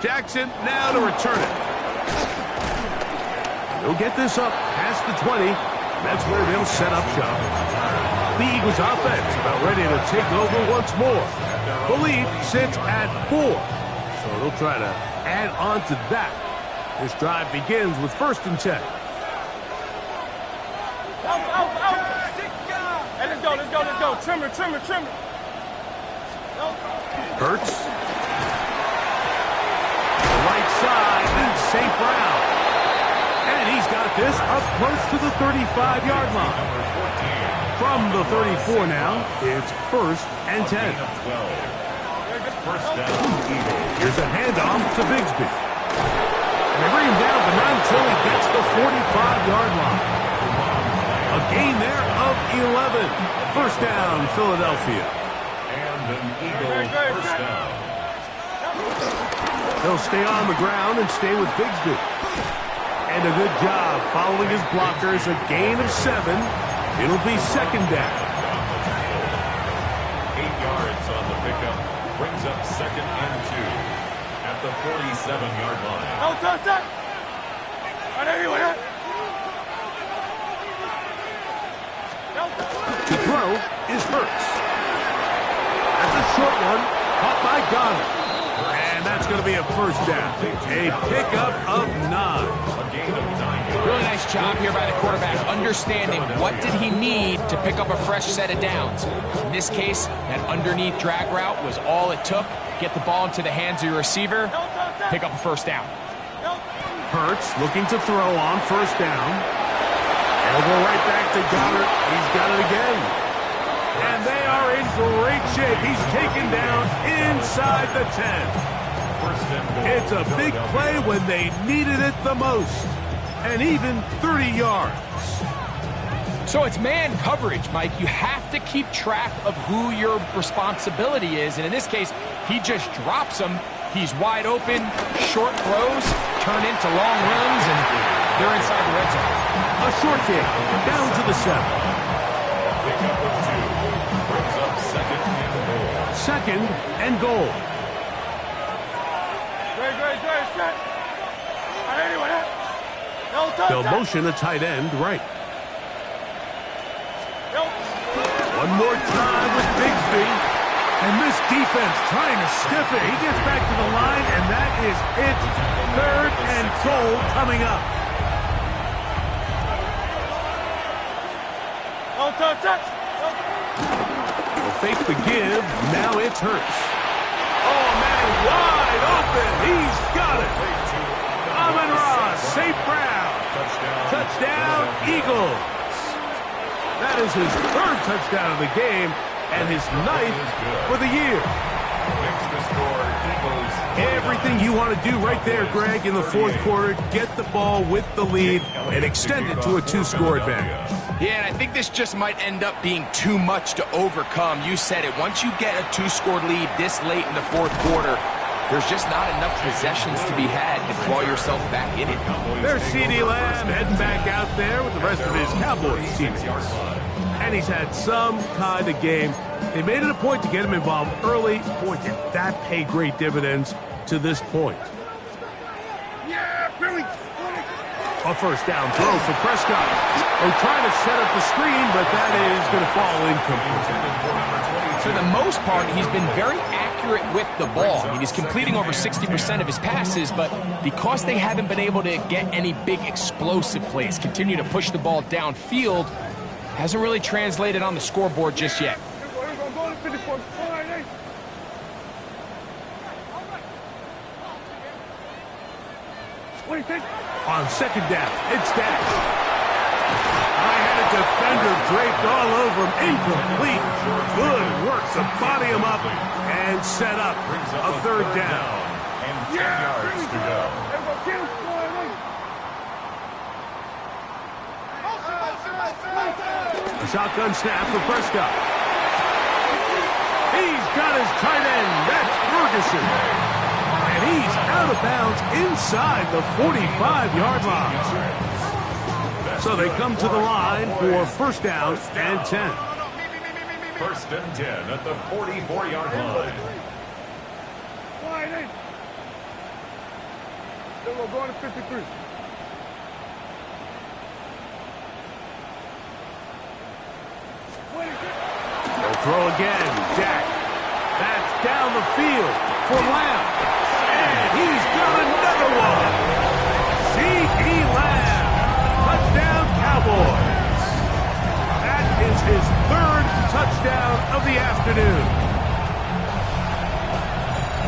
Jackson now to return it. They'll get this up past the 20. That's where they'll set up shop. The Eagles offense about ready to take over once more. The lead sits at 4. So they'll try to add on to that. This drive begins with 1st and 10. Hey, let's go. Trimmer. Hurts. The right side, and St. Brown. And he's got this up close to the 35-yard line. From the 34 now, it's 1st and 10. First down, Eagles. Here's a handoff to Bigsby. And they bring him down, but not until he gets the 45-yard line. A gain there of 11. First down, Philadelphia. And an Eagle first down. They'll stay on the ground and stay with Bigsby. And a good job following his blockers. A gain of 7. It'll be second down. 8 yards on the pickup. Brings up 2nd and 2 at the 47-yard line. To throw is Hurts. That's a short one, caught by Goddard. And that's going to be a first down. A pickup of 9. Really nice job here by the quarterback, understanding what did he need to pick up a fresh set of downs. In this case, that underneath drag route was all it took. Get the ball into the hands of your receiver, pick up a first down. Hurts looking to throw on first down. And he'll go right back to Goddard. He's got it again. And they are in great shape. He's taken down inside the 10. It's a big play when they needed it the most. And even 30 yards. So it's man coverage, Mike. You have to keep track of who your responsibility is. And in this case, he just drops him. He's wide open, short throws, turn into long runs, and they're inside the red zone. A short kick, down to the 7. Pickup of 2. Brings up 2nd and goal. 2nd and goal. They'll motion a tight end right. One more time with Bigsby. And this defense trying to stiff it. He gets back to the line, and that is it. 3rd and goal coming up. Will fake the give. Now it's Hurts. Oh, man, wide open. He's got it. Amon-Ra, St. Brown. Touchdown, Eagles. That is his 3rd touchdown of the game and his 9th for the year. Everything you want to do right there, Greg, in the 4th quarter, get the ball with the lead and extend it to a 2-score advantage. Yeah, and I think this just might end up being too much to overcome. You said it. Once you get a 2-score lead this late in the 4th quarter, there's just not enough possessions to be had to draw yourself back in it. There's CeeDee Lamb heading back out there with the rest of his Cowboys teammates. And he's had some kind of game. They made it a point to get him involved early. Boy, did that pay great dividends to this point. A first down throw for Prescott. They're trying to set up the screen, but that is going to fall incomplete. For the most part, he's been very accurate with the ball. I mean, he's completing over 60% of his passes, but because they haven't been able to get any big explosive plays, continue to push the ball downfield, hasn't really translated on the scoreboard just yet. On 2nd down, it's Dash. I had a defender draped all over him. Incomplete. Good work to body him up and set up a 3rd down. And 10 yards to go. A shotgun snap for Prescott. He's got his tight end. That's Ferguson. And he's out of bounds inside the 45-yard line. So they come to the line for 1st down and 10. 1st and 10 at the 44-yard line. We're going to 53. They'll throw again. Dak. That's down the field for Lamb. And he's got another one. C.E. Lamb. Touchdown, Cowboys. That is his 3rd touchdown of the afternoon.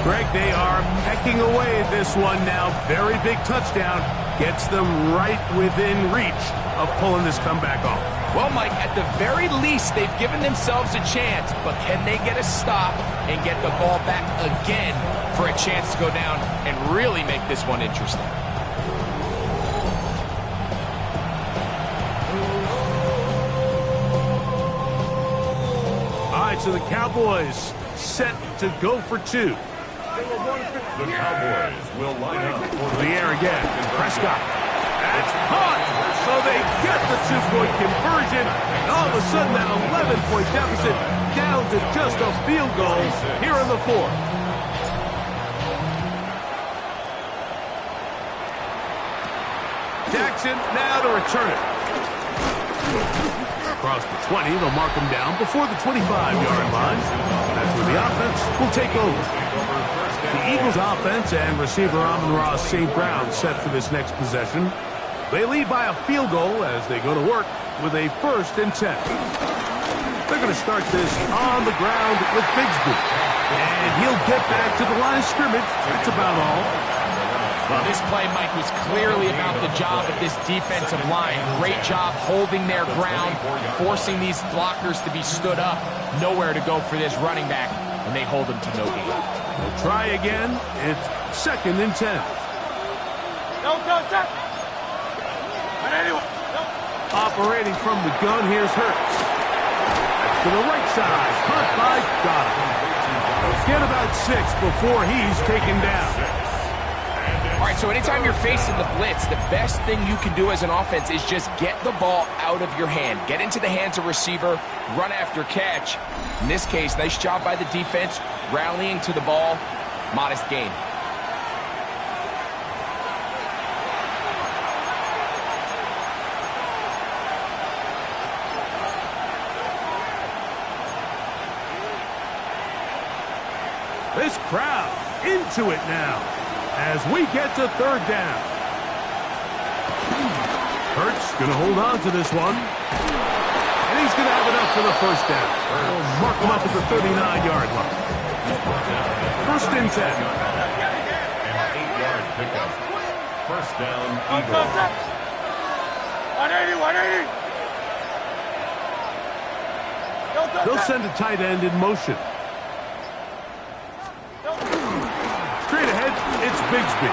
Greg, they are pecking away at this one now. Very big touchdown. Gets them right within reach of pulling this comeback off. Well, Mike, at the very least, they've given themselves a chance, but can they get a stop and get the ball back again for a chance to go down and really make this one interesting? All right, so the Cowboys set to go for 2. The Cowboys will line up for The air again. Prescott. That's caught. So they get the 2-point conversion. And all of a sudden, that 11-point deficit down to just a field goal here in the 4th. Jackson now to return it. Across the 20, they'll mark him down before the 25-yard line. That's where the offense will take over. The Eagles offense and receiver Amon-Ra St. Brown set for this next possession. They lead by a field goal as they go to work with a 1st and 10. They're going to start this on the ground with Bigsby. And he'll get back to the line of scrimmage. That's about all. Well, this play, Mike, was clearly about the job of this defensive line. Great job holding their ground, forcing these blockers to be stood up. Nowhere to go for this running back, and they hold him to no gain. They'll try again. It's 2nd and 10. Operating from the gun, here's Hurts. That's to the right side. Caught by Goddard. Get about 6 before he's taken down. All right, so anytime you're facing the blitz, the best thing you can do as an offense is just get the ball out of your hand. Get into the hands of receiver, run after catch. In this case, nice job by the defense, rallying to the ball. Modest gain. This crowd into it now as we get to third down. Hurts going to hold on to this one. And he's going to have enough for the first down. We'll mark him up at the 39-yard line. First and 10. And an 8-yard pickup. First down, Eagles. 180, 180. They'll send a tight end in motion. Straight ahead, it's Bigsby.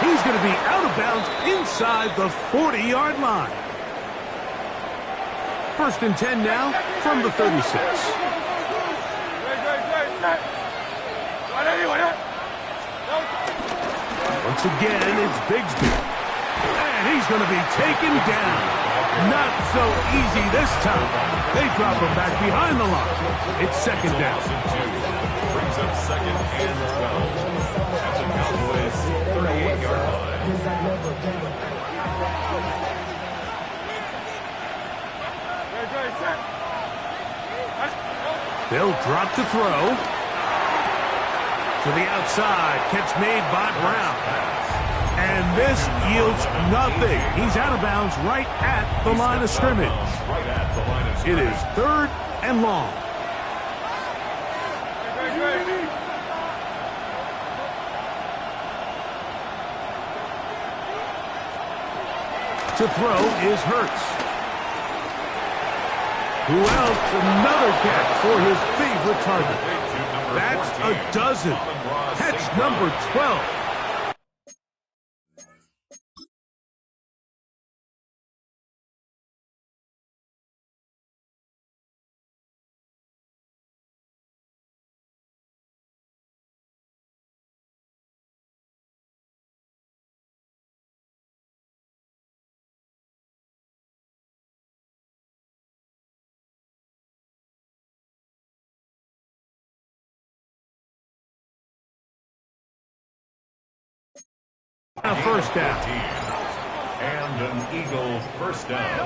He's going to be out of bounds inside the 40-yard line. First and 10 now from the 36. Once again, it's Bigsby. And he's going to be taken down. Not so easy this time. They drop him back behind the line. It's second down. Brings up second and 12. At the Cowboys' 38-yard line. They'll drop to throw. To the outside. Catch made by Brown. And this yields nothing. He's out of bounds right at the line of scrimmage. It is third and long. To throw is Hurts. Who else? Another catch for his favorite target. That's a dozen. Catch number 12. A first down. And an Eagles first down.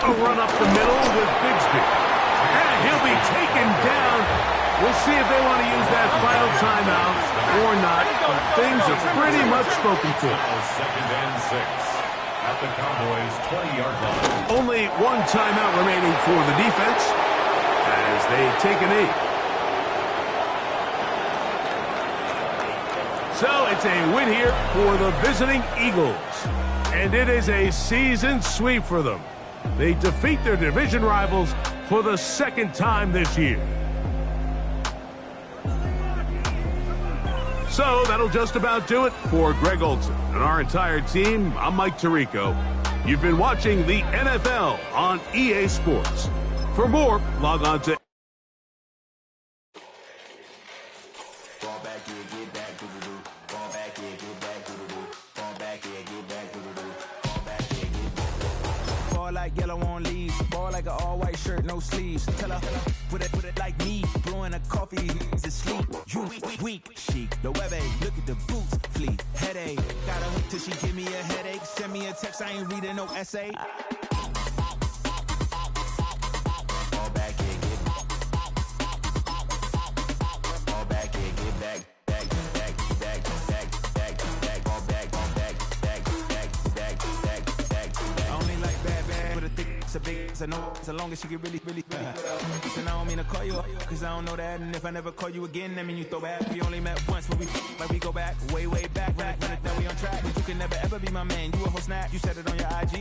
A run up the middle with Bigsby. And he'll be taken down. We'll see if they want to use that final timeout or not. Things are pretty much spoken for. Second and 6. At the Cowboys' 20-yard line. Only one timeout remaining for the defense as they take a knee. So it's a win here for the visiting Eagles. And it is a season sweep for them. They defeat their division rivals for the second time this year. So that'll just about do it for Greg Olson and our entire team. I'm Mike Tirico. You've been watching the NFL on EA Sports. For more, log on to like yellow on leaves, ball like an all-white shirt, no sleeves. Tell her, put it like me, blowing a coffee, to sleep. You weak, chic, the web look at the boots, fleet, headache. Got a hook till she give me a headache. Send me a text, I ain't reading no essay. Fall back here, get back. A big, I know as long as she get really listen, I don't mean to call you up, cause I don't know that. And if I never call you again, that mean you throw back. We only met once, but we go back, way back. Run it, that we on track. But you can never ever be my man. You a whole snap, you said it on your IG.